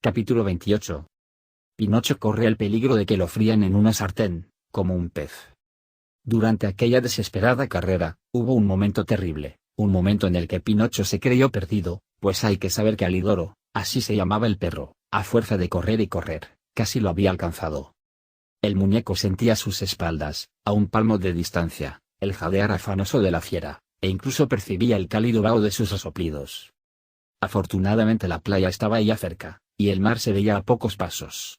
Capítulo 28. Pinocho corre el peligro de que lo frían en una sartén, como un pez. Durante aquella desesperada carrera, hubo un momento terrible, un momento en el que Pinocho se creyó perdido, pues hay que saber que Alidoro, así se llamaba el perro, a fuerza de correr y correr, casi lo había alcanzado. El muñeco sentía a sus espaldas, a un palmo de distancia, el jadear afanoso de la fiera, e incluso percibía el cálido vaho de sus resoplidos. Afortunadamente la playa estaba ya cerca, y el mar se veía a pocos pasos.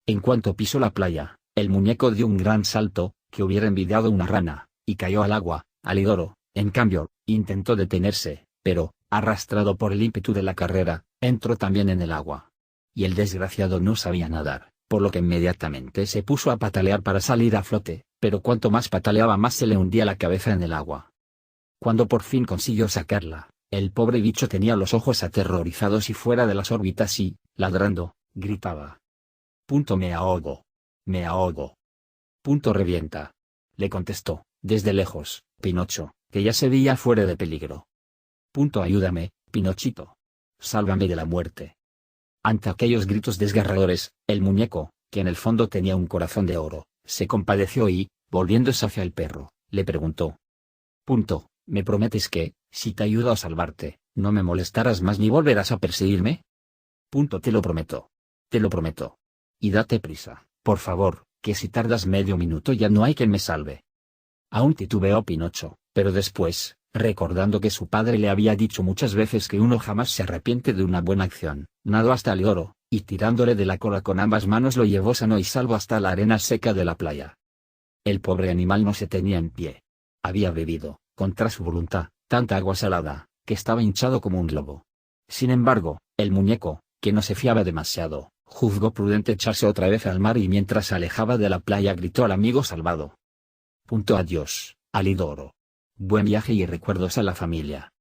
En cuanto pisó la playa, el muñeco dio un gran salto, que hubiera envidiado una rana, y cayó al agua. Alidoro, en cambio, intentó detenerse, pero, arrastrado por el ímpetu de la carrera, entró también en el agua. Y el desgraciado no sabía nadar, por lo que inmediatamente se puso a patalear para salir a flote, pero cuanto más pataleaba más se le hundía la cabeza en el agua. Cuando por fin consiguió sacarla, el pobre bicho tenía los ojos aterrorizados y fuera de las órbitas y, ladrando, gritaba: «Me ahogo. Me ahogo». «Revienta», le contestó, desde lejos, Pinocho, que ya se veía fuera de peligro. «Ayúdame, Pinochito. Sálvame de la muerte». Ante aquellos gritos desgarradores, el muñeco, que en el fondo tenía un corazón de oro, se compadeció y, volviéndose hacia el perro, le preguntó: «¿Me prometes que, si te ayudo a salvarte, no me molestarás más ni volverás a perseguirme?» «Te lo prometo. Te lo prometo. Y date prisa, por favor, que si tardas medio minuto ya no hay quien me salve». Aún titubeó Pinocho, pero después, recordando que su padre le había dicho muchas veces que uno jamás se arrepiente de una buena acción, nadó hasta Alidoro, y tirándole de la cola con ambas manos lo llevó sano y salvo hasta la arena seca de la playa. El pobre animal no se tenía en pie. Había bebido, contra su voluntad, tanta agua salada, que estaba hinchado como un globo. Sin embargo, el muñeco, que no se fiaba demasiado, juzgó prudente echarse otra vez al mar y mientras se alejaba de la playa gritó al amigo salvado: «Adiós, Alidoro. Buen viaje y recuerdos a la familia».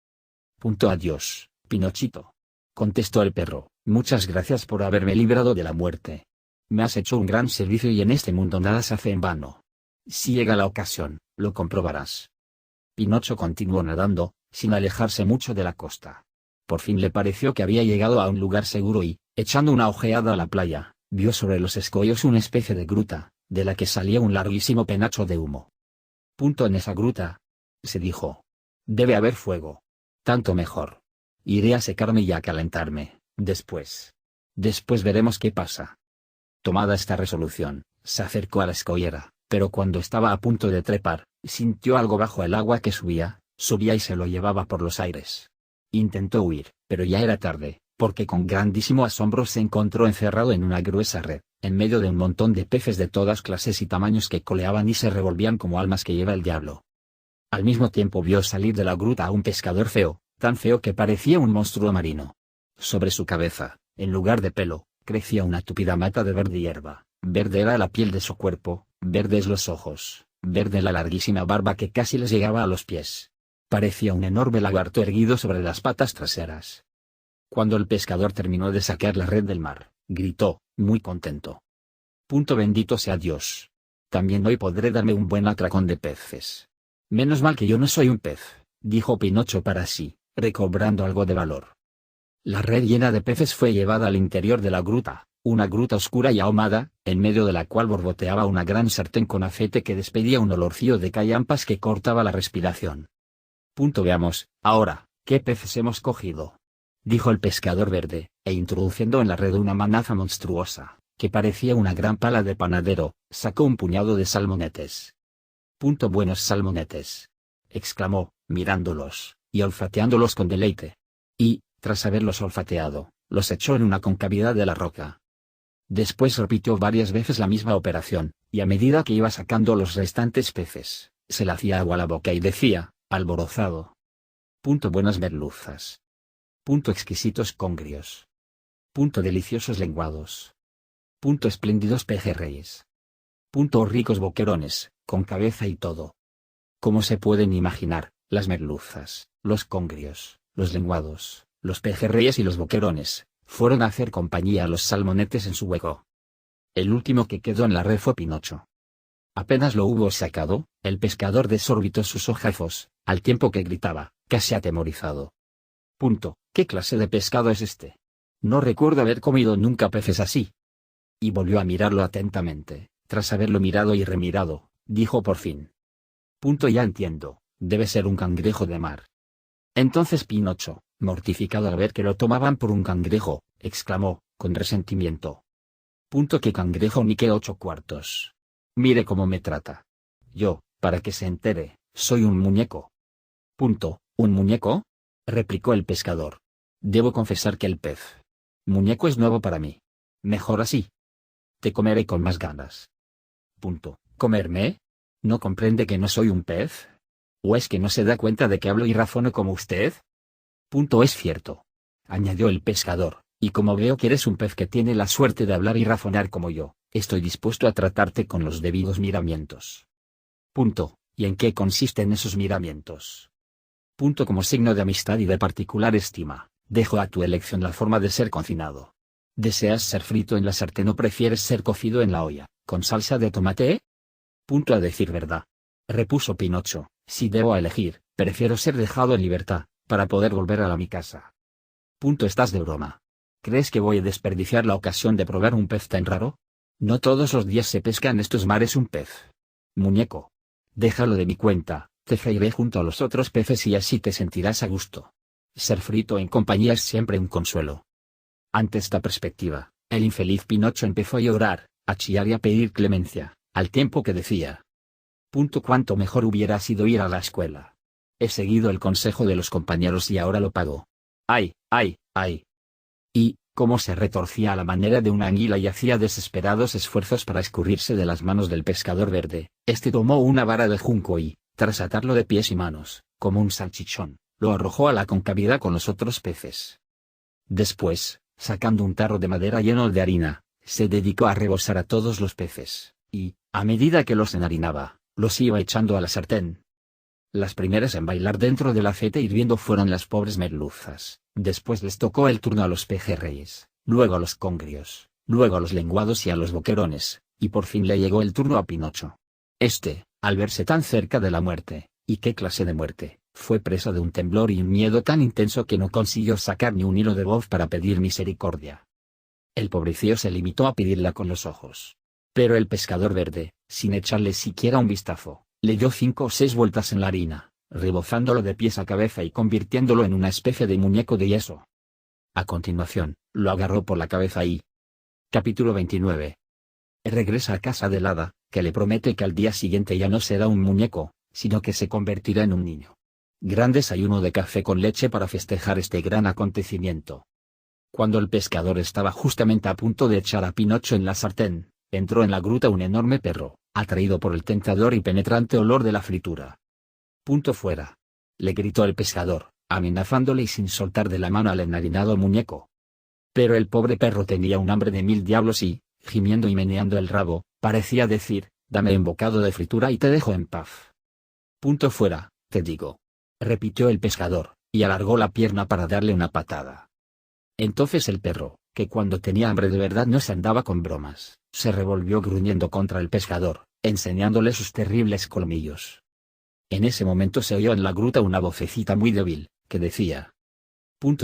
«Adiós, Pinochito», contestó el perro, «muchas gracias por haberme librado de la muerte. Me has hecho un gran servicio y en este mundo nada se hace en vano. Si llega la ocasión, lo comprobarás». Pinocho continuó nadando, sin alejarse mucho de la costa. Por fin le pareció que había llegado a un lugar seguro y, echando una ojeada a la playa, vio sobre los escollos una especie de gruta, de la que salía un larguísimo penacho de humo. «En esa gruta», se dijo, «debe haber fuego. Tanto mejor. Iré a secarme y a calentarme, después veremos qué pasa». Tomada esta resolución, se acercó a la escollera, pero cuando estaba a punto de trepar, sintió algo bajo el agua que subía y se lo llevaba por los aires. Intentó huir, pero ya era tarde, porque con grandísimo asombro se encontró encerrado en una gruesa red, en medio de un montón de peces de todas clases y tamaños que coleaban y se revolvían como almas que lleva el diablo. Al mismo tiempo vio salir de la gruta a un pescador feo, tan feo que parecía un monstruo marino. Sobre su cabeza, en lugar de pelo, crecía una tupida mata de verde hierba. Verde era la piel de su cuerpo, verdes los ojos, verde la larguísima barba que casi les llegaba a los pies. Parecía un enorme lagarto erguido sobre las patas traseras. Cuando el pescador terminó de sacar la red del mar, gritó, muy contento: «Bendito sea Dios. También hoy podré darme un buen atracón de peces. Menos mal que yo no soy un pez», dijo Pinocho para sí, recobrando algo de valor. La red llena de peces fue llevada al interior de la gruta, una gruta oscura y ahumada, en medio de la cual borboteaba una gran sartén con aceite que despedía un olorcillo de callampas que cortaba la respiración. «Veamos, ahora, ¿qué peces hemos cogido?», dijo el pescador verde, e introduciendo en la red una manaza monstruosa, que parecía una gran pala de panadero, sacó un puñado de salmonetes. «Buenos salmonetes», exclamó, mirándolos, y olfateándolos con deleite. Y, tras haberlos olfateado, los echó en una concavidad de la roca. Después repitió varias veces la misma operación, y a medida que iba sacando los restantes peces, se le hacía agua a la boca y decía, alborozado: «Buenas merluzas. Exquisitos congrios. Deliciosos lenguados. Espléndidos pejerreyes. Ricos boquerones, con cabeza y todo». Como se pueden imaginar, las merluzas, los congrios, los lenguados, los pejerreyes y los boquerones, fueron a hacer compañía a los salmonetes en su hueco. El último que quedó en la red fue Pinocho. Apenas lo hubo sacado, el pescador desorbitó sus ojazos, al tiempo que gritaba, casi atemorizado: «¿Qué clase de pescado es este? No recuerdo haber comido nunca peces así. Y volvió a mirarlo atentamente. Tras haberlo mirado y remirado, dijo por fin. Ya entiendo, debe ser un cangrejo de mar. Entonces Pinocho, mortificado al ver que lo tomaban por un cangrejo, exclamó, con resentimiento. ¿Qué cangrejo ni qué 8 cuartos? Mire cómo me trata. Yo, para que se entere, soy un muñeco. ¿Un muñeco? Replicó el pescador. Debo confesar que el pez muñeco es nuevo para mí. Mejor así. Te comeré con más ganas. ¿Comerme? ¿No comprende que no soy un pez? ¿O es que no se da cuenta de que hablo y razono como usted? Es cierto, añadió el pescador, y como veo que eres un pez que tiene la suerte de hablar y razonar como yo, estoy dispuesto a tratarte con los debidos miramientos. ¿Y en qué consisten esos miramientos? Como signo de amistad y de particular estima, dejo a tu elección la forma de ser cocinado. ¿Deseas ser frito en la sartén o prefieres ser cocido en la olla, con salsa de tomate? A decir verdad, repuso Pinocho, si debo elegir, prefiero ser dejado en libertad, para poder volver a mi casa. ¿Estás de broma? ¿Crees que voy a desperdiciar la ocasión de probar un pez tan raro? No todos los días se pesca en estos mares un pez. Muñeco. Déjalo de mi cuenta, te freiré junto a los otros peces y así te sentirás a gusto. Ser frito en compañía es siempre un consuelo. Ante esta perspectiva, el infeliz Pinocho empezó a llorar, a chillar y a pedir clemencia, al tiempo que decía. Cuánto mejor hubiera sido ir a la escuela. He seguido el consejo de los compañeros y ahora lo pago. ¡Ay, ay, ay! Y, cómo se retorcía a la manera de una anguila y hacía desesperados esfuerzos para escurrirse de las manos del pescador verde, este tomó una vara de junco y, tras atarlo de pies y manos, como un salchichón, lo arrojó a la concavidad con los otros peces. Después, sacando un tarro de madera lleno de harina, se dedicó a rebosar a todos los peces, y, a medida que los enharinaba, los iba echando a la sartén. Las primeras en bailar dentro del aceite hirviendo fueron las pobres merluzas, después les tocó el turno a los pejerreyes, luego a los congrios, luego a los lenguados y a los boquerones, y por fin le llegó el turno a Pinocho. Este, al verse tan cerca de la muerte, ¿y qué clase de muerte?, fue presa de un temblor y un miedo tan intenso que no consiguió sacar ni un hilo de voz para pedir misericordia. El pobrecillo se limitó a pedirla con los ojos. Pero el pescador verde, sin echarle siquiera un vistazo, le dio 5 o 6 vueltas en la harina, rebozándolo de pies a cabeza y convirtiéndolo en una especie de muñeco de yeso. A continuación, lo agarró por la cabeza y... Capítulo 29. Regresa a casa del hada, que le promete que al día siguiente ya no será un muñeco, sino que se convertirá en un niño. Gran desayuno de café con leche para festejar este gran acontecimiento. Cuando el pescador estaba justamente a punto de echar a Pinocho en la sartén, entró en la gruta un enorme perro, atraído por el tentador y penetrante olor de la fritura. Fuera. Le gritó el pescador, amenazándole y sin soltar de la mano al enharinado muñeco. Pero el pobre perro tenía un hambre de 1000 diablos y, gimiendo y meneando el rabo, parecía decir, dame un bocado de fritura y te dejo en paz. Fuera, te digo. Repitió el pescador, y alargó la pierna para darle una patada. Entonces el perro, que cuando tenía hambre de verdad no se andaba con bromas, se revolvió gruñendo contra el pescador, enseñándole sus terribles colmillos. En ese momento se oyó en la gruta una vocecita muy débil, que decía: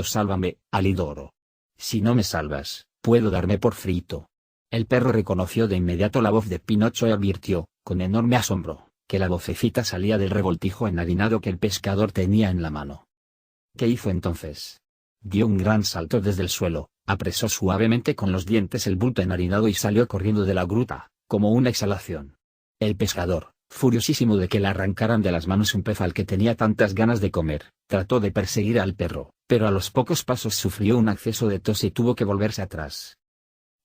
Sálvame, Alidoro. Si no me salvas, puedo darme por frito. El perro reconoció de inmediato la voz de Pinocho y advirtió, con enorme asombro, que la vocecita salía del revoltijo enharinado que el pescador tenía en la mano. ¿Qué hizo entonces? Dio un gran salto desde el suelo, apresó suavemente con los dientes el bulto enharinado y salió corriendo de la gruta, como una exhalación. El pescador, furiosísimo de que le arrancaran de las manos un pez al que tenía tantas ganas de comer, trató de perseguir al perro, pero a los pocos pasos sufrió un acceso de tos y tuvo que volverse atrás.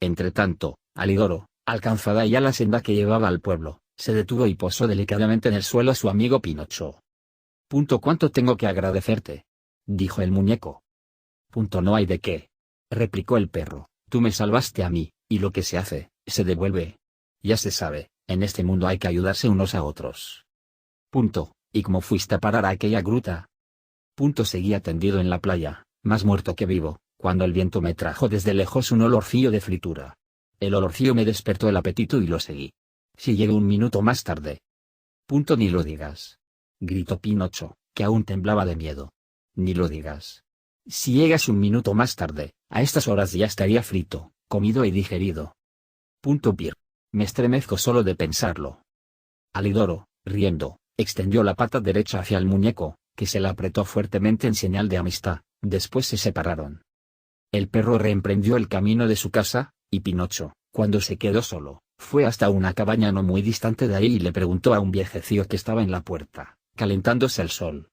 Entretanto, Alidoro, alcanzada ya la senda que llevaba al pueblo, se detuvo y posó delicadamente en el suelo a su amigo Pinocho. ¿Cuánto tengo que agradecerte?, dijo el muñeco. No hay de qué, replicó el perro, tú me salvaste a mí, y lo que se hace, se devuelve. Ya se sabe, en este mundo hay que ayudarse unos a otros. ¿Y cómo fuiste a parar a aquella gruta? Seguía tendido en la playa, más muerto que vivo, cuando el viento me trajo desde lejos un olorcillo de fritura. El olorcillo me despertó el apetito y lo seguí. Si llego un minuto más tarde. Ni lo digas, gritó Pinocho, que aún temblaba de miedo. Ni lo digas. Si llegas un minuto más tarde, a estas horas ya estaría frito, comido y digerido. Pir. Me estremezco solo de pensarlo. Alidoro, riendo, extendió la pata derecha hacia el muñeco, que se la apretó fuertemente en señal de amistad. Después se separaron. El perro reemprendió el camino de su casa, y Pinocho, cuando se quedó solo, fue hasta una cabaña no muy distante de ahí y le preguntó a un viejecillo que estaba en la puerta, calentándose el sol.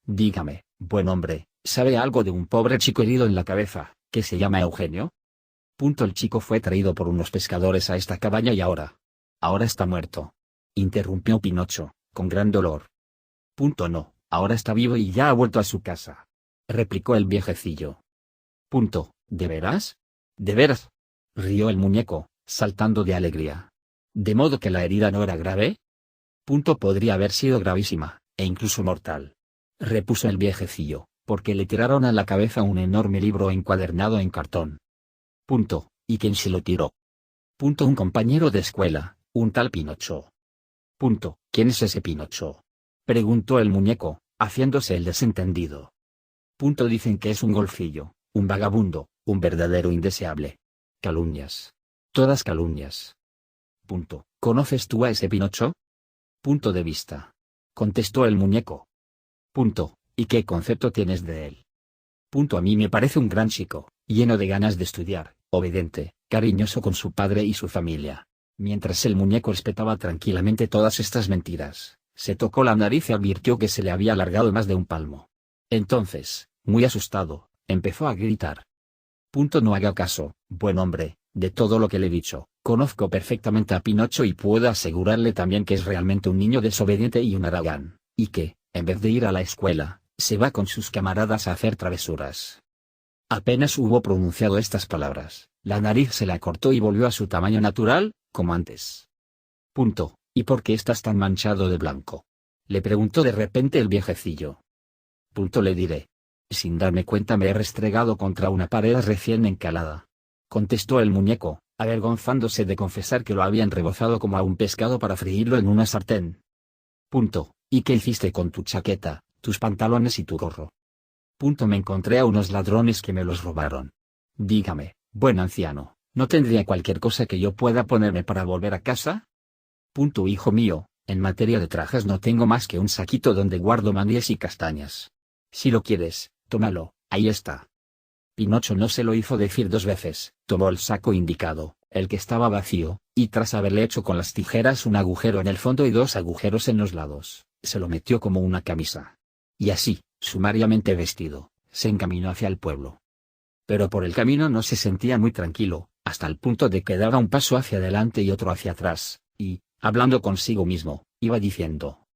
Dígame, buen hombre, ¿sabe algo de un pobre chico herido en la cabeza, que se llama Eugenio? El chico fue traído por unos pescadores a esta cabaña y ahora está muerto. Interrumpió Pinocho, con gran dolor. No, ahora está vivo y ya ha vuelto a su casa. Replicó el viejecillo. ¿De veras? ¿De veras? Rió el muñeco, saltando de alegría. ¿De modo que la herida no era grave? Podría haber sido gravísima, e incluso mortal. Repuso el viejecillo, porque le tiraron a la cabeza un enorme libro encuadernado en cartón. ¿Y quién se lo tiró? Un compañero de escuela, un tal Pinocho. ¿Quién es ese Pinocho? Preguntó el muñeco, haciéndose el desentendido. Dicen que es un golfillo, un vagabundo, un verdadero indeseable. Calumnias. Todas calumnias. ¿Conoces tú a ese Pinocho? De vista. Contestó el muñeco. ¿Y qué concepto tienes de él? A mí me parece un gran chico, lleno de ganas de estudiar, obediente, cariñoso con su padre y su familia. Mientras el muñeco espetaba tranquilamente todas estas mentiras, se tocó la nariz y advirtió que se le había alargado más de un palmo. Entonces, muy asustado, empezó a gritar. No haga caso, buen hombre, de todo lo que le he dicho. Conozco perfectamente a Pinocho y puedo asegurarle también que es realmente un niño desobediente y un haragán, y que, en vez de ir a la escuela, se va con sus camaradas a hacer travesuras. Apenas hubo pronunciado estas palabras, la nariz se la cortó y volvió a su tamaño natural, como antes. ¿Y por qué estás tan manchado de blanco? Le preguntó de repente el viejecillo. Le diré. Sin darme cuenta me he restregado contra una pared recién encalada. Contestó el muñeco, avergonzándose de confesar que lo habían rebozado como a un pescado para freírlo en una sartén. ¿Y qué hiciste con tu chaqueta, tus pantalones y tu gorro? Me encontré a unos ladrones que me los robaron. Dígame, buen anciano, ¿no tendría cualquier cosa que yo pueda ponerme para volver a casa? Hijo mío, en materia de trajes no tengo más que un saquito donde guardo maníes y castañas. Si lo quieres, tómalo, ahí está. Pinocho no se lo hizo decir dos veces, tomó el saco indicado, el que estaba vacío, y tras haberle hecho con las tijeras un agujero en el fondo y dos agujeros en los lados, se lo metió como una camisa. Y así, sumariamente vestido, se encaminó hacia el pueblo. Pero por el camino no se sentía muy tranquilo, hasta el punto de que daba un paso hacia adelante y otro hacia atrás, y, hablando consigo mismo, iba diciendo.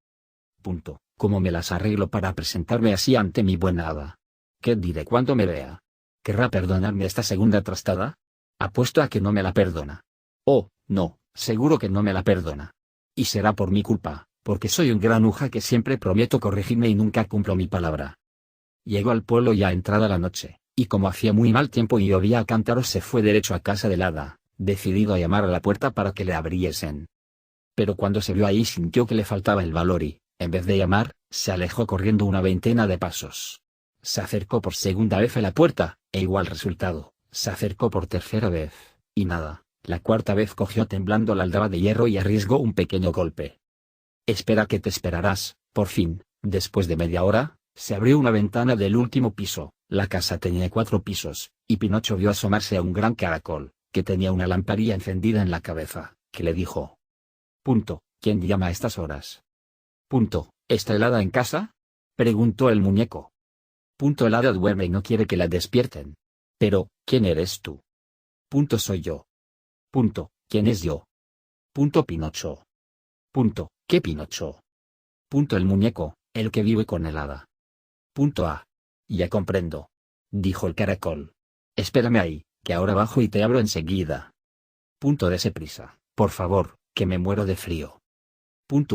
¿Cómo me las arreglo para presentarme así ante mi buena hada? ¿Qué diré cuando me vea? ¿Querrá perdonarme esta segunda trastada? Apuesto a que no me la perdona. Oh, no, seguro que no me la perdona. Y será por mi culpa, porque soy un granuja que siempre prometo corregirme y nunca cumplo mi palabra. Llegó al pueblo ya entrada la noche, y como hacía muy mal tiempo y llovía a cántaros se fue derecho a casa del hada, decidido a llamar a la puerta para que le abriesen. Pero cuando se vio ahí sintió que le faltaba el valor y, en vez de llamar, se alejó corriendo una veintena de pasos. Se acercó por segunda vez a la puerta, e igual resultado, se acercó por tercera vez, y nada, la cuarta vez cogió temblando la aldaba de hierro y arriesgó un pequeño golpe. Espera que te esperarás, por fin, después de media hora, se abrió una ventana del último piso, la casa tenía 4 pisos, y Pinocho vio asomarse a un gran caracol, que tenía una lamparilla encendida en la cabeza, que le dijo. ¿Quién llama a estas horas? ¿Está el hada en casa? Preguntó el muñeco. El hada duerme y no quiere que la despierten. Pero, ¿quién eres tú? Soy yo. ¿Quién es yo? Pinocho. ¿Qué Pinocho? El muñeco, el que vive con el hada. Ya comprendo. Dijo el caracol. Espérame ahí, que ahora bajo y te abro enseguida. Dese prisa, por favor, que me muero de frío.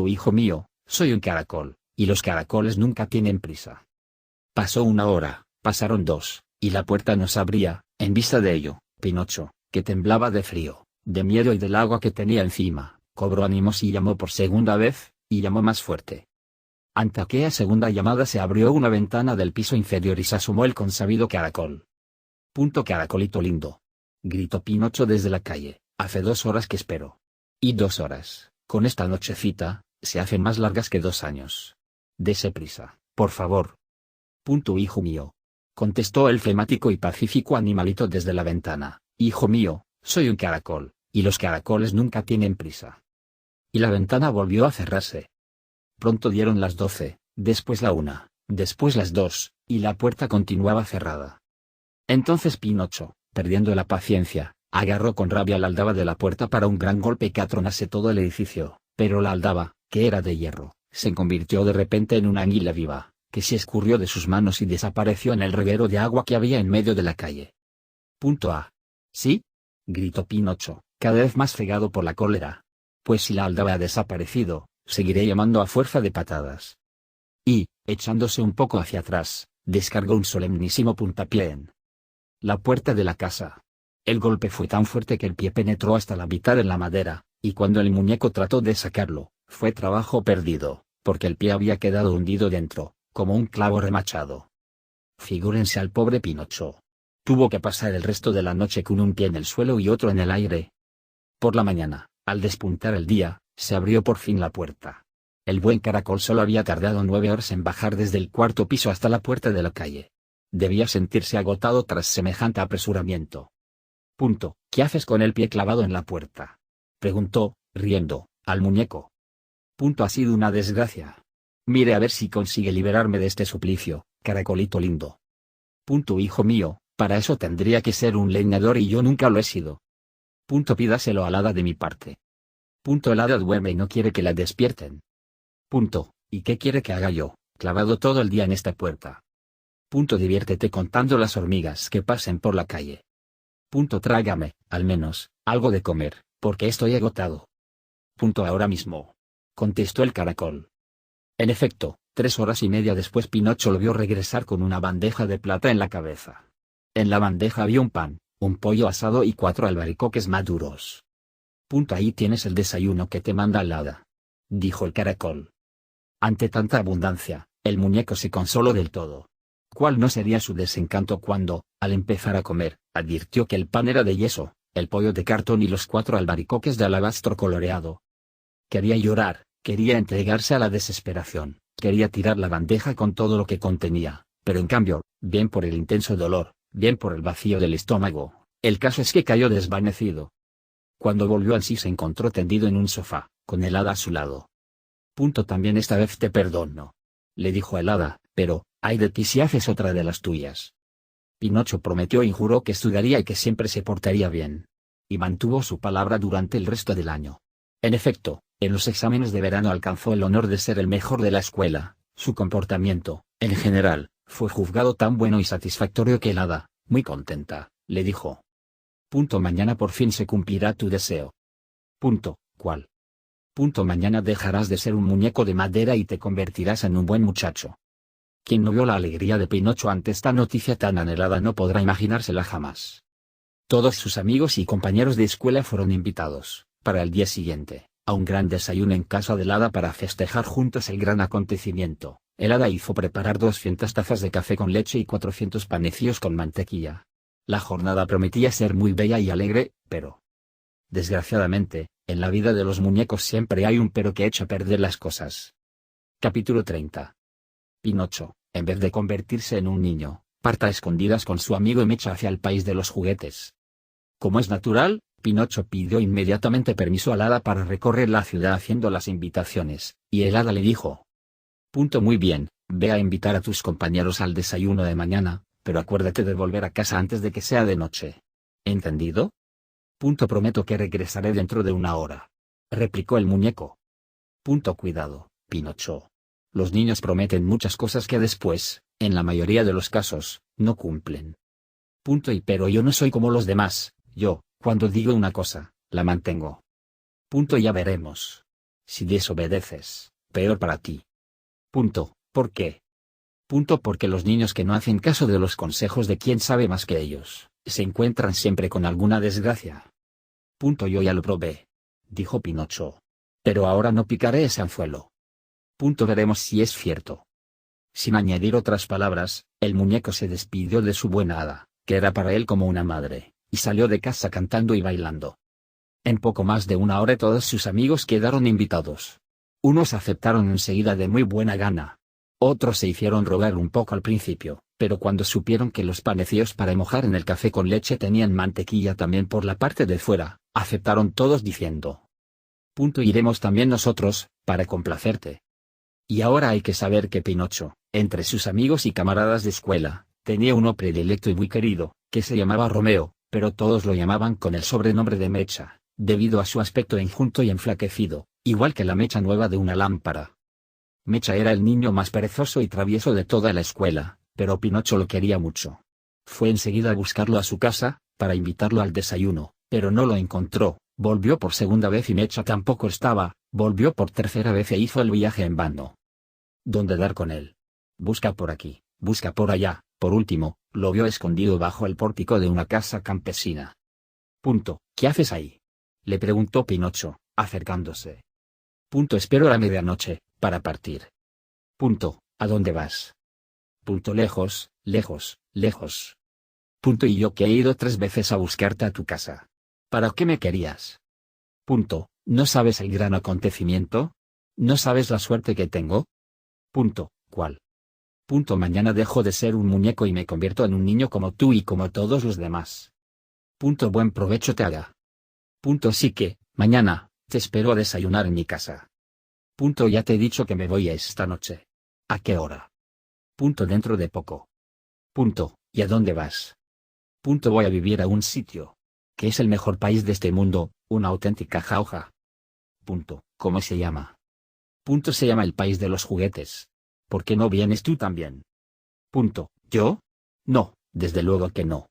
Hijo mío, soy un caracol, y los caracoles nunca tienen prisa. Pasó una hora, pasaron 2, y la puerta no se abría. En vista de ello, Pinocho, que temblaba de frío, de miedo y del agua que tenía encima, cobró ánimos y llamó por segunda vez, y llamó más fuerte. Ante aquella segunda llamada se abrió una ventana del piso inferior y se asomó el consabido caracol. Caracolito lindo, gritó Pinocho desde la calle, hace 2 horas que espero. Y 2 horas, con esta nochecita, se hacen más largas que 2 años. Dese prisa, por favor. Hijo mío, contestó el flemático y pacífico animalito desde la ventana. Hijo mío, soy un caracol, y los caracoles nunca tienen prisa. Y la ventana volvió a cerrarse. Pronto dieron las 12, después la 1, después las 2, y la puerta continuaba cerrada. Entonces Pinocho, perdiendo la paciencia, agarró con rabia la aldaba de la puerta para un gran golpe que atronase todo el edificio, pero la aldaba, que era de hierro, se convirtió de repente en una anguila viva, que se escurrió de sus manos y desapareció en el reguero de agua que había en medio de la calle. ¿Sí? Gritó Pinocho, cada vez más cegado por la cólera. Pues si la aldaba ha desaparecido, seguiré llamando a fuerza de patadas. Y, echándose un poco hacia atrás, descargó un solemnísimo puntapié en la puerta de la casa. El golpe fue tan fuerte que el pie penetró hasta la mitad en la madera, y cuando el muñeco trató de sacarlo, fue trabajo perdido, porque el pie había quedado hundido dentro, como un clavo remachado. Figúrense al pobre Pinocho. Tuvo que pasar el resto de la noche con un pie en el suelo y otro en el aire. Por la mañana, al despuntar el día, se abrió por fin la puerta. El buen caracol solo había tardado 9 horas en bajar desde el 4.º piso hasta la puerta de la calle. Debía sentirse agotado tras semejante apresuramiento. ¿Qué haces con el pie clavado en la puerta?, preguntó, riendo, al muñeco. Ha sido una desgracia. Mire a ver si consigue liberarme de este suplicio, caracolito lindo. Hijo mío, para eso tendría que ser un leñador y yo nunca lo he sido. Pídaselo al hada de mi parte. El hada duerme y no quiere que la despierten. ¿Y qué quiere que haga yo, clavado todo el día en esta puerta? Diviértete contando las hormigas que pasen por la calle. Trágame, al menos, algo de comer, porque estoy agotado. Ahora mismo, contestó el caracol. En efecto, 3 horas y media después Pinocho lo vio regresar con una bandeja de plata en la cabeza. En la bandeja había un pan, un pollo asado y 4 albaricoques maduros. Ahí tienes el desayuno que te manda el hada, dijo el caracol. Ante tanta abundancia, el muñeco se consoló del todo. ¿Cuál no sería su desencanto cuando, al empezar a comer, advirtió que el pan era de yeso, el pollo de cartón y los 4 albaricoques de alabastro coloreado? Quería llorar, quería entregarse a la desesperación, quería tirar la bandeja con todo lo que contenía, pero en cambio, bien por el intenso dolor, bien por el vacío del estómago, el caso es que cayó desvanecido. Cuando volvió en sí se encontró tendido en un sofá, con el hada a su lado. También esta vez te perdono, le dijo el hada, pero, ay de ti si haces otra de las tuyas. Pinocho prometió y juró que estudiaría y que siempre se portaría bien. Y mantuvo su palabra durante el resto del año. En efecto, en los exámenes de verano alcanzó el honor de ser el mejor de la escuela. Su comportamiento, en general, fue juzgado tan bueno y satisfactorio que el hada, muy contenta, le dijo: Mañana por fin se cumplirá tu deseo. ¿Cuál? Mañana dejarás de ser un muñeco de madera y te convertirás en un buen muchacho. Quien no vio la alegría de Pinocho ante esta noticia tan anhelada no podrá imaginársela jamás. Todos sus amigos y compañeros de escuela fueron invitados, para el día siguiente, a un gran desayuno en casa del hada para festejar juntos el gran acontecimiento. El hada hizo preparar 200 tazas de café con leche y 400 panecillos con mantequilla. La jornada prometía ser muy bella y alegre, pero, desgraciadamente, en la vida de los muñecos siempre hay un pero que echa a perder las cosas. Capítulo 30. Pinocho, en vez de convertirse en un niño, parta a escondidas con su amigo y Mecha hacia el país de los juguetes. Como es natural, Pinocho pidió inmediatamente permiso al hada para recorrer la ciudad haciendo las invitaciones, y el hada le dijo: Muy bien, ve a invitar a tus compañeros al desayuno de mañana, pero acuérdate de volver a casa antes de que sea de noche. ¿Entendido? Prometo que regresaré dentro de 1 hora, replicó el muñeco. Cuidado, Pinocho. Los niños prometen muchas cosas que después, en la mayoría de los casos, no cumplen. Pero yo no soy como los demás, yo, cuando digo una cosa, la mantengo. Ya veremos. Si desobedeces, peor para ti. ¿Por qué? Porque los niños que no hacen caso de los consejos de quien sabe más que ellos, se encuentran siempre con alguna desgracia. Yo ya lo probé, dijo Pinocho. Pero ahora no picaré ese anzuelo. Veremos si es cierto. Sin añadir otras palabras, el muñeco se despidió de su buena hada, que era para él como una madre, y salió de casa cantando y bailando. En poco más de una hora todos sus amigos quedaron invitados. Unos aceptaron enseguida de muy buena gana. Otros se hicieron rogar un poco al principio, pero cuando supieron que los panecillos para mojar en el café con leche tenían mantequilla también por la parte de fuera, aceptaron todos diciendo: Iremos también nosotros, para complacerte. Y ahora hay que saber que Pinocho, entre sus amigos y camaradas de escuela, tenía uno predilecto y muy querido, que se llamaba Romeo, pero todos lo llamaban con el sobrenombre de Mecha, debido a su aspecto enjunto y enflaquecido, igual que la mecha nueva de una lámpara. Mecha era el niño más perezoso y travieso de toda la escuela, pero Pinocho lo quería mucho. Fue enseguida a buscarlo a su casa, para invitarlo al desayuno, pero no lo encontró, volvió por segunda vez y Mecha tampoco estaba, volvió por tercera vez e hizo el viaje en vano. ¿Dónde dar con él? Busca por aquí, busca por allá, por último, lo vio escondido bajo el pórtico de una casa campesina. ¿Qué haces ahí? Le preguntó Pinocho, acercándose. Espero la medianoche, para partir. ¿A dónde vas? Lejos, lejos, lejos. Y yo que he ido 3 veces a buscarte a tu casa. ¿Para qué me querías? ¿No sabes el gran acontecimiento? ¿No sabes la suerte que tengo? ¿Cuál? Mañana dejo de ser un muñeco y me convierto en un niño como tú y como todos los demás. Buen provecho te haga. Sí que, mañana, te espero a desayunar en mi casa. Ya te he dicho que me voy esta noche. ¿A qué hora? Dentro de poco. ¿Y a dónde vas? Voy a vivir a un sitio, que es el mejor país de este mundo, una auténtica jauja. ¿Cómo se llama? Se llama el país de los juguetes. ¿Por qué no vienes tú también? ¿Yo? No, desde luego que no.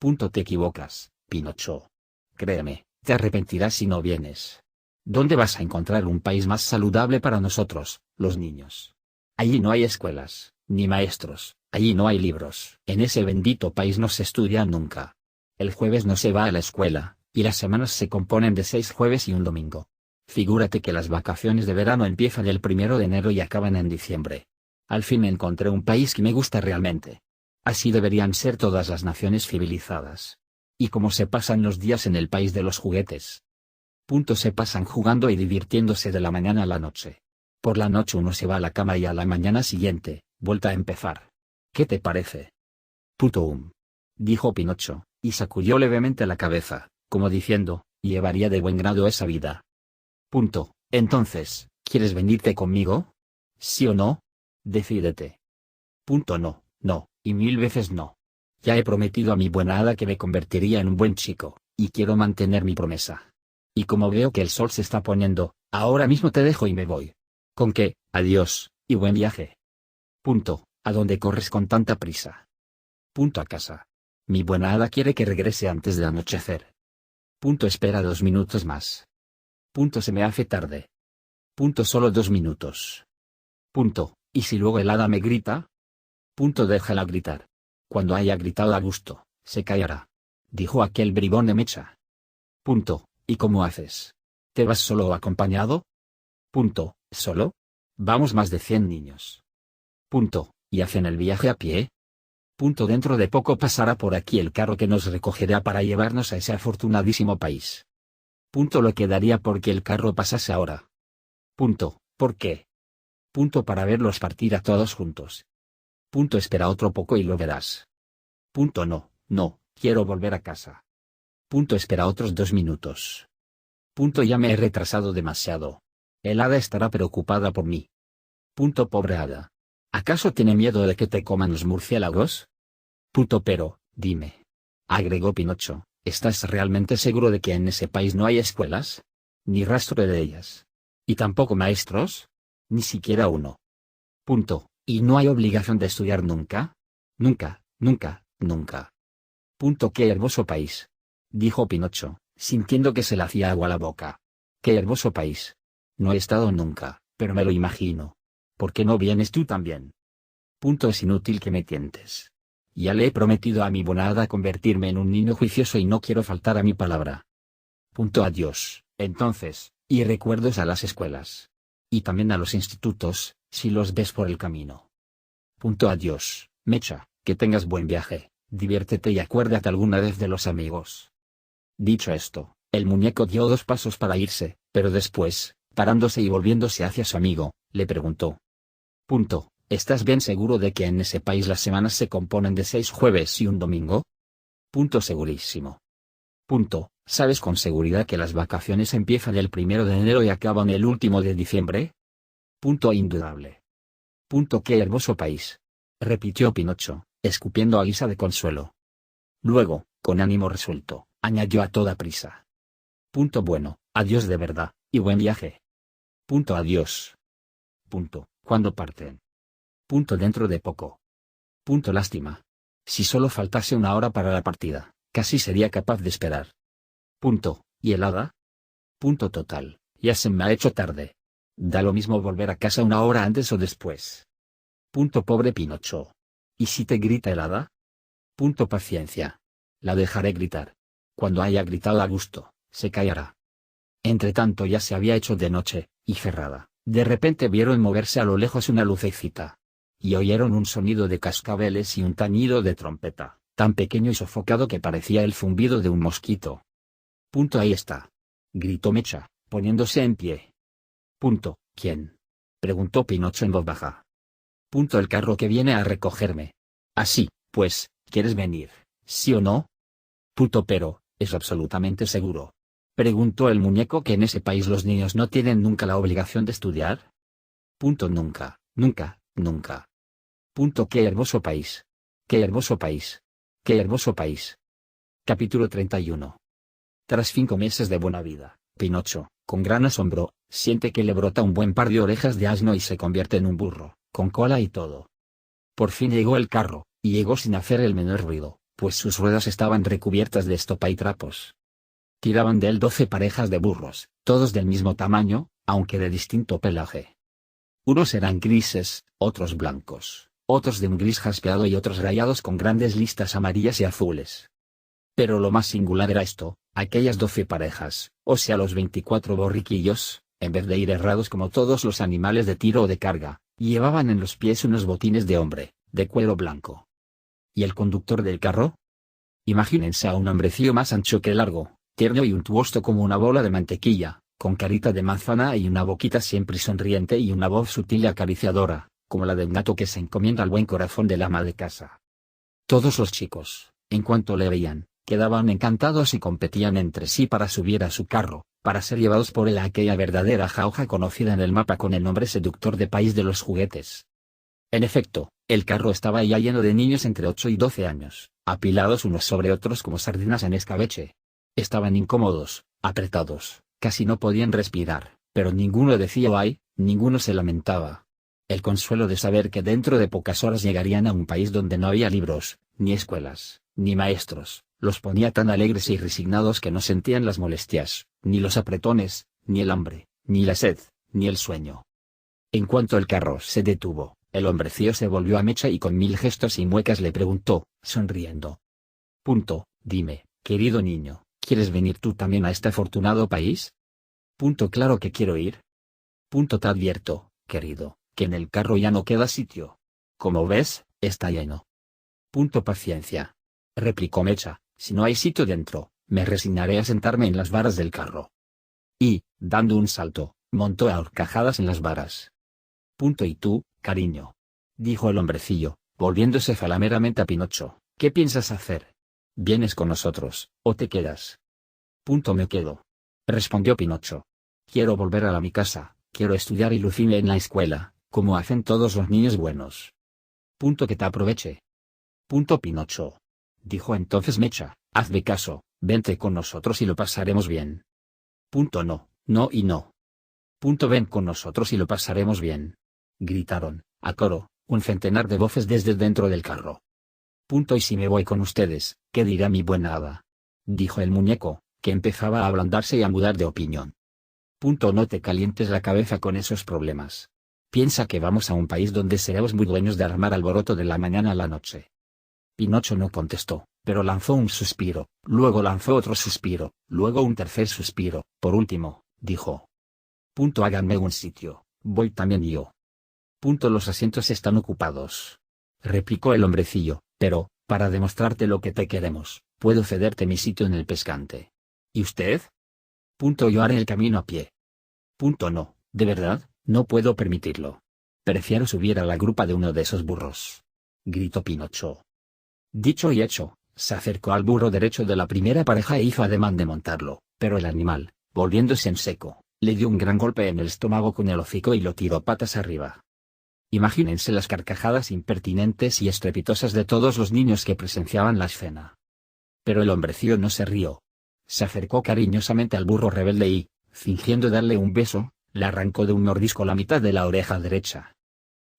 Te equivocas, Pinocho. Créeme, te arrepentirás si no vienes. ¿Dónde vas a encontrar un país más saludable para nosotros, los niños? Allí no hay escuelas, ni maestros, allí no hay libros. En ese bendito país no se estudia nunca. El jueves no se va a la escuela, y las semanas se componen de 6 jueves y un domingo. Figúrate que las vacaciones de verano empiezan el 1 de enero y acaban en diciembre. Al fin encontré un país que me gusta realmente. Así deberían ser todas las naciones civilizadas. ¿Y cómo se pasan los días en el país de los juguetes? Se pasan jugando y divirtiéndose de la mañana a la noche. Por la noche uno se va a la cama y a la mañana siguiente, vuelta a empezar. ¿Qué te parece? Dijo Pinocho, y sacudió levemente la cabeza, como diciendo, llevaría de buen grado esa vida. Entonces, ¿quieres venirte conmigo? ¿Sí o no? Decídete. No, no, y 1000 veces no. Ya he prometido a mi buena hada que me convertiría en un buen chico, y quiero mantener mi promesa. Y como veo que el sol se está poniendo, ahora mismo te dejo y me voy. Con que, adiós, y buen viaje. ¿A dónde corres con tanta prisa? A casa. Mi buena hada quiere que regrese antes de anochecer. Espera 2 minutos más. Se me hace tarde. Solo 2 minutos. ¿Y si luego el hada me grita? Déjala gritar. Cuando haya gritado a gusto, se callará. Dijo aquel bribón de Mecha. ¿Y cómo haces? ¿Te vas solo o acompañado? ¿Solo? Vamos más de 100 niños. ¿Y hacen el viaje a pie? Dentro de poco pasará por aquí el carro que nos recogerá para llevarnos a ese afortunadísimo país. Lo quedaría porque el carro pasase ahora. ¿Por qué? Para verlos partir a todos juntos. Espera otro poco y lo verás. No, no, quiero volver a casa. Espera otros 2 minutos. Ya me he retrasado demasiado. El hada estará preocupada por mí. Pobre hada. ¿Acaso tiene miedo de que te coman los murciélagos? Pero, dime. Agregó Pinocho, ¿estás realmente seguro de que en ese país no hay escuelas? Ni rastro de ellas. ¿Y tampoco maestros? Ni siquiera uno. ¿Y no hay obligación de estudiar nunca? Nunca, nunca, nunca. Qué hermoso país. Dijo Pinocho, sintiendo que se le hacía agua la boca. Qué hermoso país. No he estado nunca, pero me lo imagino. ¿Por qué no vienes tú también? Es inútil que me tientes. Ya le he prometido a mi buena hada convertirme en un niño juicioso y no quiero faltar a mi palabra. Adiós, entonces, y recuerdos a las escuelas. y también a los institutos, si los ves por el camino. Adiós, Mecha, que tengas buen viaje, diviértete y acuérdate alguna vez de los amigos. Dicho esto, el muñeco dio 2 pasos para irse, pero después, parándose y volviéndose hacia su amigo, le preguntó. ¿Estás bien seguro de que en ese país las semanas se componen de 6 jueves y un domingo? Segurísimo. ¿Sabes con seguridad que las vacaciones empiezan el 1 de enero y acaban el último de diciembre? Indudable. Qué hermoso país. Repitió Pinocho, escupiendo a guisa de consuelo. Luego, con ánimo resuelto, añadió a toda prisa. Bueno, adiós de verdad, y buen viaje. Adiós. ¿Cuándo parten? Dentro de poco. Lástima. Si solo faltase 1 hora para la partida, casi sería capaz de esperar. ¿Y el hada? Total, ya se me ha hecho tarde. Da lo mismo volver a casa 1 hora antes o después. Pobre Pinocho. ¿Y si te grita el hada? Paciencia. La dejaré gritar. Cuando haya gritado a gusto, se callará. Entretanto ya se había hecho de noche, y cerrada. De repente vieron moverse a lo lejos una lucecita. Y oyeron un sonido de cascabeles y un tañido de trompeta, tan pequeño y sofocado que parecía el zumbido de un mosquito. Ahí está. Gritó Mecha, poniéndose en pie. ¿Quién? Preguntó Pinocho en voz baja. El carro que viene a recogerme. Así, pues, ¿quieres venir, sí o no? Pero, ¿es absolutamente seguro? Preguntó el muñeco que en ese país los niños no tienen nunca la obligación de estudiar. Nunca, nunca, nunca. Qué hermoso país. Qué hermoso país. Qué hermoso país. Capítulo 31. Tras 5 meses de buena vida, Pinocho, con gran asombro, siente que le brota un buen par de orejas de asno y se convierte en un burro, con cola y todo. Por fin llegó el carro, y llegó sin hacer el menor ruido, pues sus ruedas estaban recubiertas de estopa y trapos. Tiraban de él 12 parejas de burros, todos del mismo tamaño, aunque de distinto pelaje. Unos eran grises, otros blancos, otros de un gris jaspeado y otros rayados con grandes listas amarillas y azules. Pero lo más singular era esto, aquellas 12 parejas, o sea los 24 borriquillos, en vez de ir herrados como todos los animales de tiro o de carga, llevaban en los pies unos botines de hombre, de cuero blanco. ¿Y el conductor del carro? Imagínense a un hombrecillo más ancho que largo, tierno y untuoso como una bola de mantequilla, con carita de manzana y una boquita siempre sonriente y una voz sutil y acariciadora, como la de un gato que se encomienda al buen corazón del ama de casa. Todos los chicos, en cuanto le veían, quedaban encantados y competían entre sí para subir a su carro, para ser llevados por él a aquella verdadera jauja conocida en el mapa con el nombre seductor de País de los Juguetes. En efecto, el carro estaba ya lleno de niños entre 8 y 12 años, apilados unos sobre otros como sardinas en escabeche. Estaban incómodos, apretados, casi no podían respirar, pero ninguno decía ay, ninguno se lamentaba. El consuelo de saber que dentro de pocas horas llegarían a un país donde no había libros, ni escuelas, ni maestros, los ponía tan alegres y resignados que no sentían las molestias, ni los apretones, ni el hambre, ni la sed, ni el sueño. En cuanto el carro se detuvo, el hombrecillo se volvió a Mecha y con 1000 gestos y muecas le preguntó, sonriendo. Dime, querido niño, ¿quieres venir tú también a este afortunado país? Claro que quiero ir. Te advierto, querido, que en el carro ya no queda sitio. Como ves, está lleno. Paciencia. Replicó Mecha, si no hay sitio dentro, me resignaré a sentarme en las varas del carro. Y, dando un salto, montó a horcajadas en las varas. Y tú, cariño, dijo el hombrecillo, volviéndose falameramente a Pinocho, ¿qué piensas hacer? ¿Vienes con nosotros, o te quedas? Me quedo, respondió Pinocho. Quiero volver a mi casa, quiero estudiar y lucirme en la escuela, como hacen todos los niños buenos. Que te aproveche. Pinocho, dijo entonces Mecha, hazme caso, vente con nosotros y lo pasaremos bien. No, no y no. Ven con nosotros y lo pasaremos bien. Gritaron, a coro, un centenar de voces desde dentro del carro. Y si me voy con ustedes, ¿qué dirá mi buena hada? Dijo el muñeco, que empezaba a ablandarse y a mudar de opinión. No te calientes la cabeza con esos problemas. Piensa que vamos a un país donde seremos muy dueños de armar alboroto de la mañana a la noche. Pinocho no contestó, pero lanzó un suspiro, luego lanzó otro suspiro, luego un tercer suspiro, por último, dijo. Háganme un sitio, voy también yo. Los asientos están ocupados, replicó el hombrecillo, pero, para demostrarte lo que te queremos, puedo cederte mi sitio en el pescante. ¿Y usted? Yo haré el camino a pie. No, de verdad, no puedo permitirlo. Prefiero subir a la grupa de uno de esos burros, gritó Pinocho. Dicho y hecho, se acercó al burro derecho de la primera pareja e hizo ademán de montarlo, pero el animal, volviéndose en seco, le dio un gran golpe en el estómago con el hocico y lo tiró patas arriba. Imagínense las carcajadas impertinentes y estrepitosas de todos los niños que presenciaban la escena. Pero el hombrecillo no se rió. Se acercó cariñosamente al burro rebelde y, fingiendo darle un beso, le arrancó de un mordisco la mitad de la oreja derecha.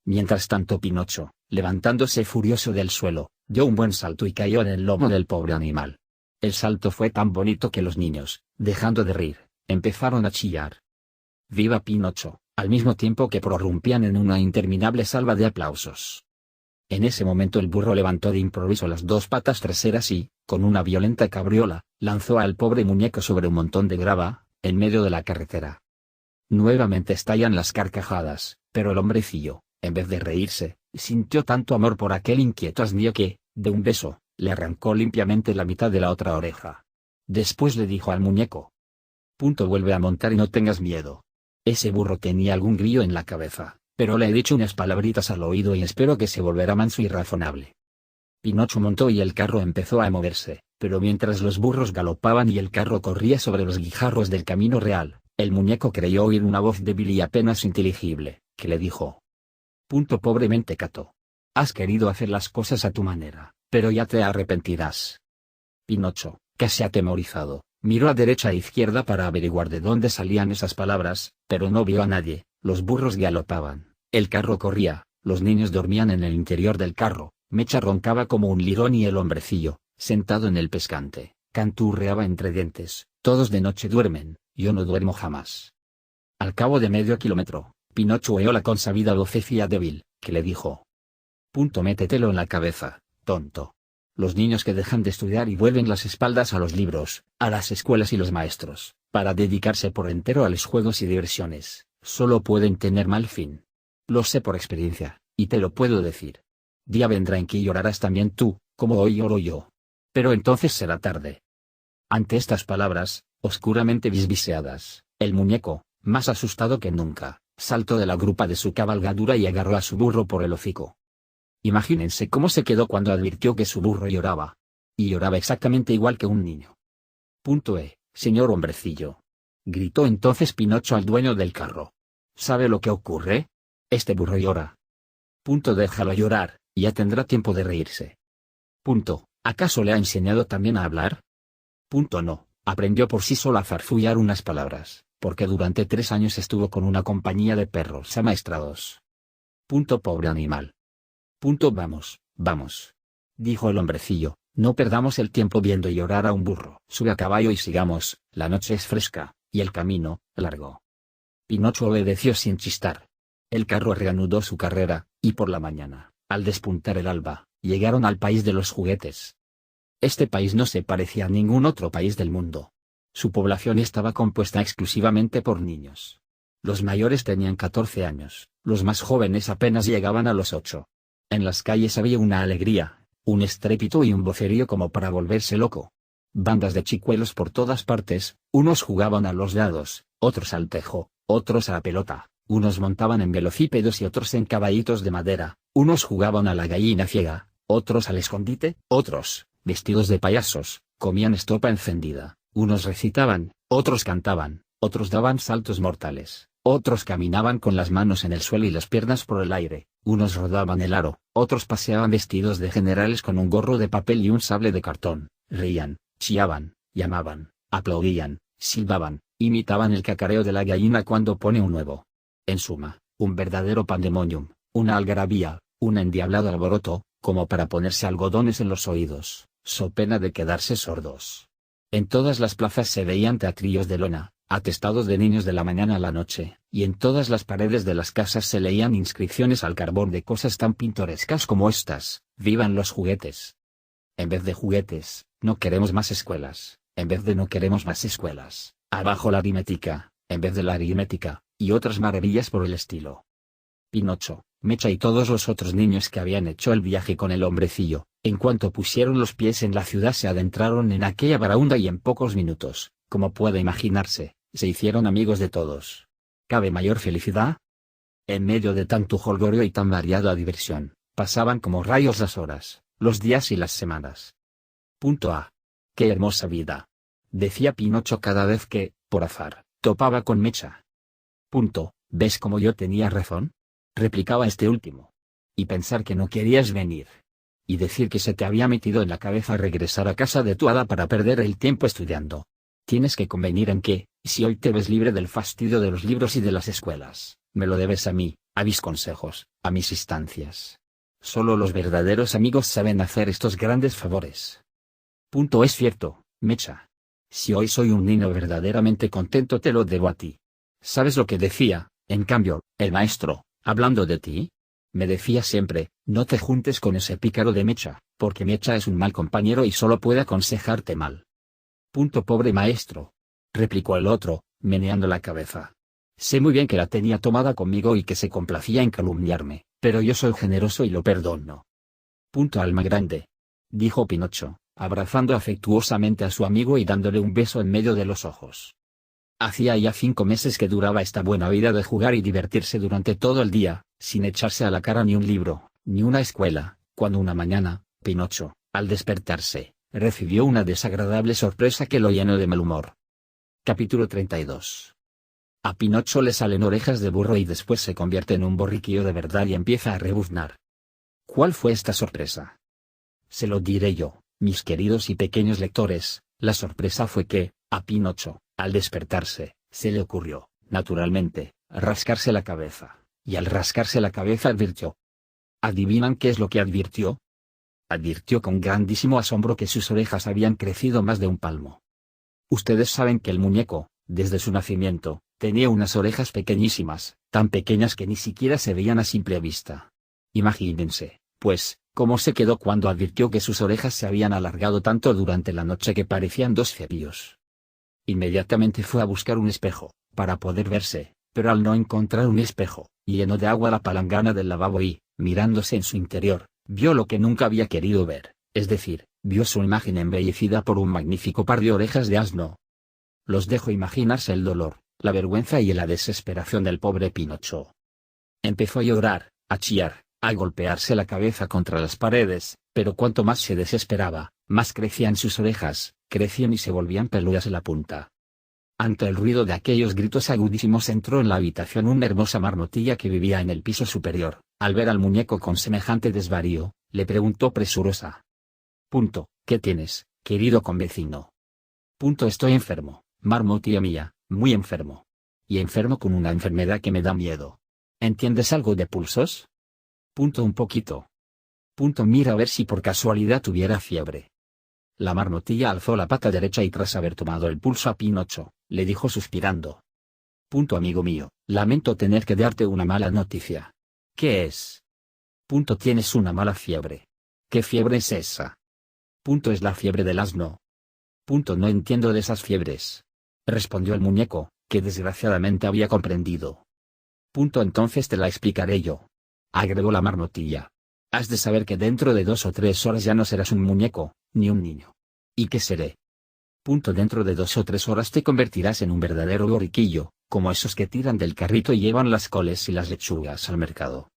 Mientras tanto Pinocho, levantándose furioso del suelo, dio un buen salto y cayó en el lomo del pobre animal. El salto fue tan bonito que los niños, dejando de reír, empezaron a chillar. ¡Viva Pinocho!, al mismo tiempo que prorrumpían en una interminable salva de aplausos. En ese momento el burro levantó de improviso las dos patas traseras y, con una violenta cabriola, lanzó al pobre muñeco sobre un montón de grava, en medio de la carretera. Nuevamente estallan las carcajadas, pero el hombrecillo, en vez de reírse, sintió tanto amor por aquel inquieto asnillo que, de un beso, le arrancó limpiamente la mitad de la otra oreja. Después le dijo al muñeco: vuelve a montar y no tengas miedo. Ese burro tenía algún grillo en la cabeza, pero le he dicho unas palabritas al oído y espero que se volverá manso y razonable. Pinocho montó y el carro empezó a moverse, pero mientras los burros galopaban y el carro corría sobre los guijarros del camino real, el muñeco creyó oír una voz débil y apenas inteligible, que le dijo: pobre mentecato. Has querido hacer las cosas a tu manera, pero ya te arrepentirás. Pinocho, casi atemorizado, miró a derecha e izquierda para averiguar de dónde salían esas palabras, pero no vio a nadie. Los burros galopaban, el carro corría, los niños dormían en el interior del carro, Mecha roncaba como un lirón y el hombrecillo, sentado en el pescante, canturreaba entre dientes: todos de noche duermen, yo no duermo jamás. Al cabo de medio kilómetro, Pinocho oyó la consabida vocecilla débil, que le dijo: métetelo en la cabeza, tonto. Los niños que dejan de estudiar y vuelven las espaldas a los libros, a las escuelas y los maestros, para dedicarse por entero a los juegos y diversiones, solo pueden tener mal fin. Lo sé por experiencia, y te lo puedo decir. Día vendrá en que llorarás también tú, como hoy lloro yo. Pero entonces será tarde. Ante estas palabras, oscuramente bisbiseadas, el muñeco, más asustado que nunca, saltó de la grupa de su cabalgadura y agarró a su burro por el hocico. Imagínense cómo se quedó cuando advirtió que su burro lloraba. Y lloraba exactamente igual que un niño. Señor hombrecillo, gritó entonces Pinocho al dueño del carro. ¿Sabe lo que ocurre? Este burro llora. Déjalo llorar, ya tendrá tiempo de reírse. ¿Acaso le ha enseñado también a hablar? No, aprendió por sí solo a farfullar unas palabras, porque durante 3 años estuvo con una compañía de perros amaestrados. Pobre animal. Vamos, dijo el hombrecillo, no perdamos el tiempo viendo llorar a un burro. Sube a caballo y sigamos, la noche es fresca, y el camino, largo. Pinocho obedeció sin chistar. El carro reanudó su carrera, y por la mañana, al despuntar el alba, llegaron al país de los juguetes. Este país no se parecía a ningún otro país del mundo. Su población estaba compuesta exclusivamente por niños. Los mayores tenían 14 años, los más jóvenes apenas llegaban a los 8. En las calles había una alegría, un estrépito y un vocerío como para volverse loco. Bandas de chicuelos por todas partes, unos jugaban a los dados, otros al tejo, otros a la pelota, unos montaban en velocípedos y otros en caballitos de madera, unos jugaban a la gallina ciega, otros al escondite, otros, vestidos de payasos, comían estopa encendida, unos recitaban, otros cantaban, otros daban saltos mortales, otros caminaban con las manos en el suelo y las piernas por el aire, unos rodaban el aro, otros paseaban vestidos de generales con un gorro de papel y un sable de cartón, reían, chillaban, llamaban, aplaudían, silbaban, imitaban el cacareo de la gallina cuando pone un huevo. En suma, un verdadero pandemonium, una algarabía, un endiablado alboroto, como para ponerse algodones en los oídos, so pena de quedarse sordos. En todas las plazas se veían teatrillos de lona, atestados de niños de la mañana a la noche, y en todas las paredes de las casas se leían inscripciones al carbón de cosas tan pintorescas como estas: ¡vivan los juguetes! En vez de juguetes, no queremos más escuelas; en vez de no queremos más escuelas, abajo la aritmética; en vez de la aritmética, y otras maravillas por el estilo. Pinocho, Mecha y todos los otros niños que habían hecho el viaje con el hombrecillo, en cuanto pusieron los pies en la ciudad se adentraron en aquella barahunda y en pocos minutos, como puede imaginarse, se hicieron amigos de todos. ¿Cabe mayor felicidad? En medio de tanto jolgorio y tan variada diversión, pasaban como rayos las horas, los días y las semanas. A. ¡Qué hermosa vida! Decía Pinocho cada vez que, por azar, topaba con Mecha. ¿Ves cómo yo tenía razón? Replicaba este último. Y pensar que no querías venir. Y decir que se te había metido en la cabeza regresar a casa de tu hada para perder el tiempo estudiando. Tienes que convenir en que, si hoy te ves libre del fastidio de los libros y de las escuelas, me lo debes a mí, a mis consejos, a mis instancias. Solo los verdaderos amigos saben hacer estos grandes favores. Es cierto, Mecha. Si hoy soy un niño verdaderamente contento te lo debo a ti. ¿Sabes lo que decía, en cambio, el maestro, hablando de ti? Me decía siempre, no te juntes con ese pícaro de Mecha, porque Mecha es un mal compañero y solo puede aconsejarte mal. Pobre maestro, replicó el otro, meneando la cabeza. Sé muy bien que la tenía tomada conmigo y que se complacía en calumniarme, pero yo soy generoso y lo perdono. Alma grande, dijo Pinocho, abrazando afectuosamente a su amigo y dándole un beso en medio de los ojos. Hacía ya 5 meses que duraba esta buena vida de jugar y divertirse durante todo el día, sin echarse a la cara ni un libro, ni una escuela, cuando una mañana, Pinocho, al despertarse, recibió una desagradable sorpresa que lo llenó de mal humor. Capítulo 32. A Pinocho le salen orejas de burro y después se convierte en un borriquillo de verdad y empieza a rebuznar. ¿Cuál fue esta sorpresa? Se lo diré yo, mis queridos y pequeños lectores. La sorpresa fue que, a Pinocho, al despertarse, se le ocurrió, naturalmente, rascarse la cabeza, y al rascarse la cabeza advirtió. ¿Adivinan qué es lo que advirtió? Advirtió con grandísimo asombro que sus orejas habían crecido más de un palmo. Ustedes saben que el muñeco, desde su nacimiento, tenía unas orejas pequeñísimas, tan pequeñas que ni siquiera se veían a simple vista. Imagínense, pues, cómo se quedó cuando advirtió que sus orejas se habían alargado tanto durante la noche que parecían 2 cepillos. Inmediatamente fue a buscar un espejo, para poder verse, pero al no encontrar un espejo, llenó de agua la palangana del lavabo y, mirándose en su interior, vio lo que nunca había querido ver, es decir, vio su imagen embellecida por un magnífico par de orejas de asno. Los dejo imaginarse el dolor, la vergüenza y la desesperación del pobre Pinocho. Empezó a llorar, a chillar, a golpearse la cabeza contra las paredes, pero cuanto más se desesperaba, más crecían sus orejas, crecían y se volvían peludas en la punta. Ante el ruido de aquellos gritos agudísimos entró en la habitación una hermosa marmotilla que vivía en el piso superior. Al ver al muñeco con semejante desvarío, le preguntó presurosa. ¿Qué tienes, querido convecino? Estoy enfermo, marmotilla mía, muy enfermo. Y enfermo con una enfermedad que me da miedo. ¿Entiendes algo de pulsos? Un poquito. Mira a ver si por casualidad tuviera fiebre. La marmotilla alzó la pata derecha y tras haber tomado el pulso a Pinocho, le dijo suspirando. Amigo mío, lamento tener que darte una mala noticia. ¿Qué es? Tienes una mala fiebre. ¿Qué fiebre es esa? Es la fiebre del asno. No entiendo de esas fiebres. Respondió el muñeco, que desgraciadamente había comprendido. Entonces te la explicaré yo. Agregó la marmotilla. Has de saber que dentro de 2 o 3 horas ya no serás un muñeco, ni un niño. ¿Y qué seré? Dentro de 2 o 3 horas te convertirás en un verdadero borriquillo, como esos que tiran del carrito y llevan las coles y las lechugas al mercado.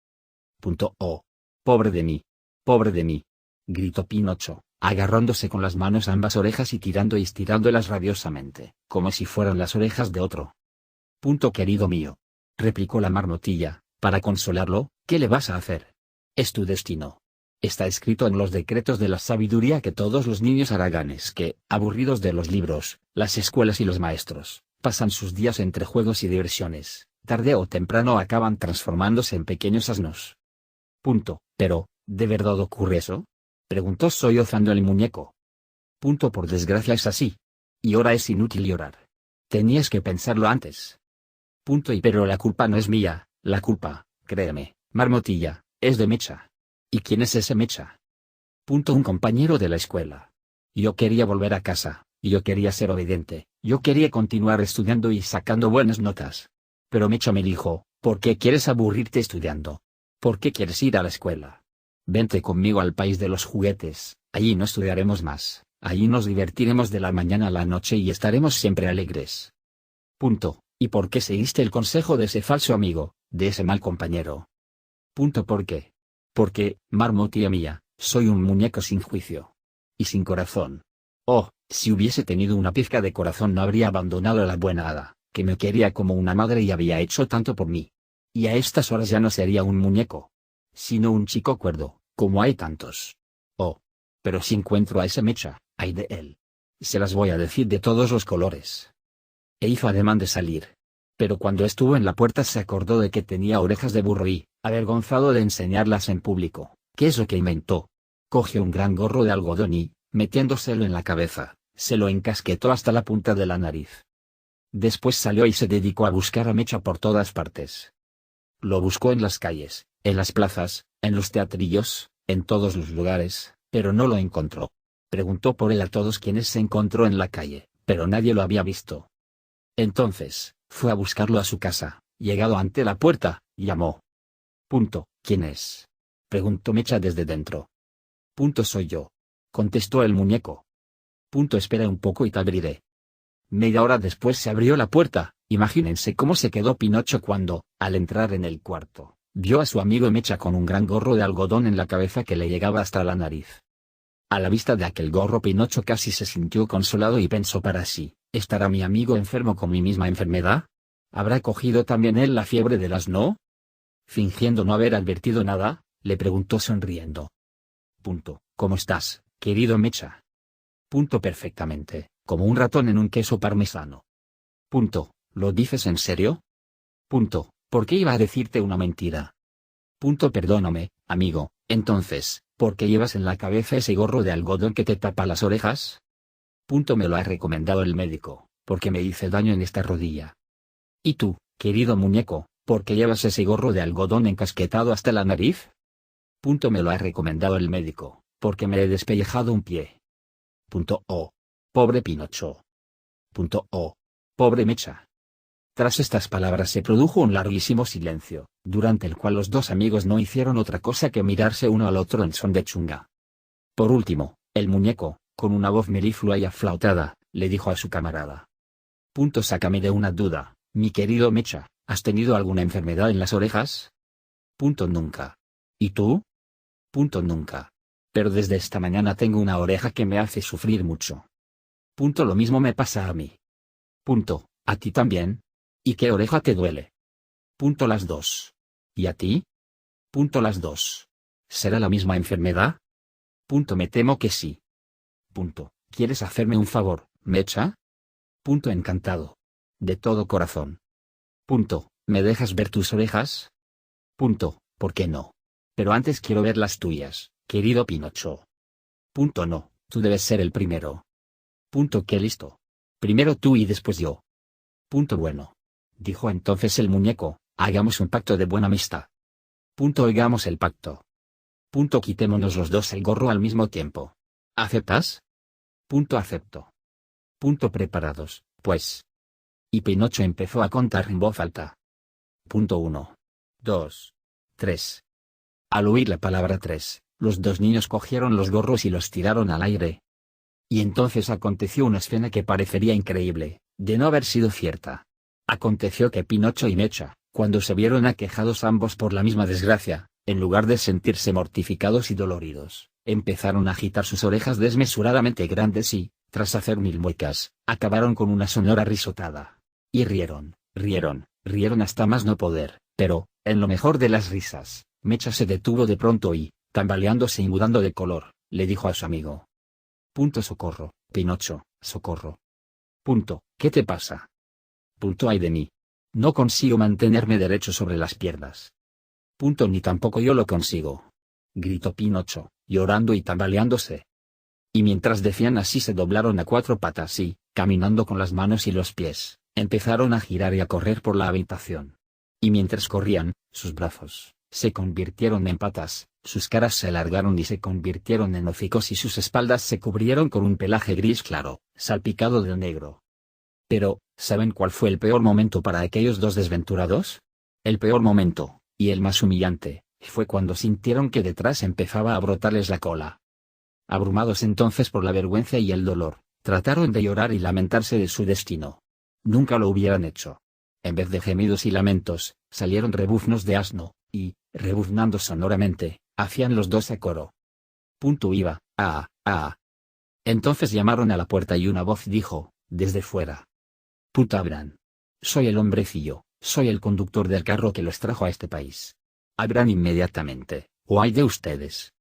Oh, pobre de mí, gritó Pinocho, agarrándose con las manos a ambas orejas y tirando y estirándolas rabiosamente, como si fueran las orejas de otro. Querido mío, replicó la marmotilla, para consolarlo, ¿qué le vas a hacer? Es tu destino. Está escrito en los decretos de la sabiduría que todos los niños haraganes que, aburridos de los libros, las escuelas y los maestros, pasan sus días entre juegos y diversiones, tarde o temprano acaban transformándose en pequeños asnos. Pero, ¿de verdad ocurre eso? Preguntó sollozando el muñeco. Por desgracia es así. Y ahora es inútil llorar. Tenías que pensarlo antes. Pero la culpa no es mía, la culpa, créeme, marmotilla, es de Mecha. ¿Y quién es ese Mecha? Un compañero de la escuela. Yo quería volver a casa, yo quería ser obediente, yo quería continuar estudiando y sacando buenas notas. Pero Mecha me dijo, ¿por qué quieres aburrirte estudiando? ¿Por qué quieres ir a la escuela? Vente conmigo al país de los juguetes, allí no estudiaremos más, allí nos divertiremos de la mañana a la noche y estaremos siempre alegres. Punto. ¿Y por qué seguiste el consejo de ese falso amigo, de ese mal compañero? Punto. ¿Por qué? Porque, marmotía mía, soy un muñeco sin juicio. Y sin corazón. Oh, si hubiese tenido una pizca de corazón no habría abandonado a la buena hada, que me quería como una madre y había hecho tanto por mí. Y a estas horas ya no sería un muñeco, sino un chico cuerdo, como hay tantos. Oh. Pero si encuentro a ese Mecha, ay de él. Se las voy a decir de todos los colores. E hizo ademán de salir. Pero cuando estuvo en la puerta se acordó de que tenía orejas de burro y, avergonzado de enseñarlas en público, ¿qué es lo que inventó? Cogió un gran gorro de algodón y, metiéndoselo en la cabeza, se lo encasquetó hasta la punta de la nariz. Después salió y se dedicó a buscar a Mecha por todas partes. Lo buscó en las calles, en las plazas, en los teatrillos, en todos los lugares, pero no lo encontró. Preguntó por él a todos quienes se encontró en la calle, pero nadie lo había visto. Entonces, fue a buscarlo a su casa, llegado ante la puerta, llamó. Punto. ¿Quién es? Preguntó Mecha desde dentro. Punto. Soy yo. Contestó el muñeco. Punto. Espera un poco y te abriré. Media hora después se abrió la puerta. Imagínense cómo se quedó Pinocho cuando, al entrar en el cuarto, vio a su amigo Mecha con un gran gorro de algodón en la cabeza que le llegaba hasta la nariz. A la vista de aquel gorro Pinocho casi se sintió consolado y pensó para sí, ¿estará mi amigo enfermo con mi misma enfermedad? ¿Habrá cogido también él la fiebre del asno? Fingiendo no haber advertido nada, le preguntó sonriendo. Punto. ¿Cómo estás, querido Mecha? Punto. Perfectamente, como un ratón en un queso parmesano. Punto. ¿Lo dices en serio? Punto. ¿Por qué iba a decirte una mentira? Punto. Perdóname, amigo, entonces, ¿por qué llevas en la cabeza ese gorro de algodón que te tapa las orejas? Punto. Me lo ha recomendado el médico, porque me hice daño en esta rodilla. ¿Y tú, querido muñeco, por qué llevas ese gorro de algodón encasquetado hasta la nariz? Punto. Me lo ha recomendado el médico, porque me he despellejado un pie. Punto. Oh. Pobre Pinocho. Punto. Oh. Pobre Mecha. Tras estas palabras se produjo un larguísimo silencio, durante el cual los dos amigos no hicieron otra cosa que mirarse uno al otro en son de chunga. Por último, el muñeco, con una voz meliflua y aflautada, le dijo a su camarada. Punto. Sácame de una duda, mi querido Mecha, ¿has tenido alguna enfermedad en las orejas? Punto. Nunca. ¿Y tú? Punto. Nunca. Pero desde esta mañana tengo una oreja que me hace sufrir mucho. Punto. Lo mismo me pasa a mí. Punto. ¿A ti también? ¿Y qué oreja te duele? Punto. Las dos. ¿Y a ti? Punto. Las dos. ¿Será la misma enfermedad? Punto. Me temo que sí. Punto. ¿Quieres hacerme un favor, Mecha? Punto. Encantado. De todo corazón. Punto. ¿Me dejas ver tus orejas? Punto. ¿Por qué no? Pero antes quiero ver las tuyas, querido Pinocho. Punto. No, tú debes ser el primero. Punto. Qué listo. Primero tú y después yo. Punto. Bueno. Dijo entonces el muñeco, hagamos un pacto de buena amistad. Punto. Oigamos el pacto. Punto. Quitémonos los dos el gorro al mismo tiempo. ¿Aceptas? Punto. Acepto. Punto. Preparados, pues. Y Pinocho empezó a contar en voz alta. Punto. 1, 2, 3. Al oír la palabra 3, los dos niños cogieron los gorros y los tiraron al aire. Y entonces aconteció una escena que parecería increíble, de no haber sido cierta. Aconteció que Pinocho y Mecha, cuando se vieron aquejados ambos por la misma desgracia, en lugar de sentirse mortificados y doloridos, empezaron a agitar sus orejas desmesuradamente grandes y, tras hacer mil muecas, acabaron con una sonora risotada. Y rieron, rieron, rieron hasta más no poder, pero, en lo mejor de las risas, Mecha se detuvo de pronto y, tambaleándose y mudando de color, le dijo a su amigo. Punto. Socorro, Pinocho, socorro. Punto. ¿Qué te pasa? Punto. Ay de mí. No consigo mantenerme derecho sobre las piernas. Punto. Ni tampoco yo lo consigo. Gritó Pinocho, llorando y tambaleándose. Y mientras decían así se doblaron a cuatro patas y, caminando con las manos y los pies, empezaron a girar y a correr por la habitación. Y mientras corrían, sus brazos se convirtieron en patas, sus caras se alargaron y se convirtieron en hocicos y sus espaldas se cubrieron con un pelaje gris claro, salpicado de negro. Pero, ¿saben cuál fue el peor momento para aquellos dos desventurados? El peor momento, y el más humillante, fue cuando sintieron que detrás empezaba a brotarles la cola. Abrumados entonces por la vergüenza y el dolor, trataron de llorar y lamentarse de su destino. Nunca lo hubieran hecho. En vez de gemidos y lamentos, salieron rebuznos de asno, y, rebuznando sonoramente, hacían los dos a coro. Punto iba, ah, ah. Entonces llamaron a la puerta y una voz dijo, desde fuera. Puta abran. Soy el hombrecillo, soy el conductor del carro que los trajo a este país. Abran inmediatamente, o hay de ustedes.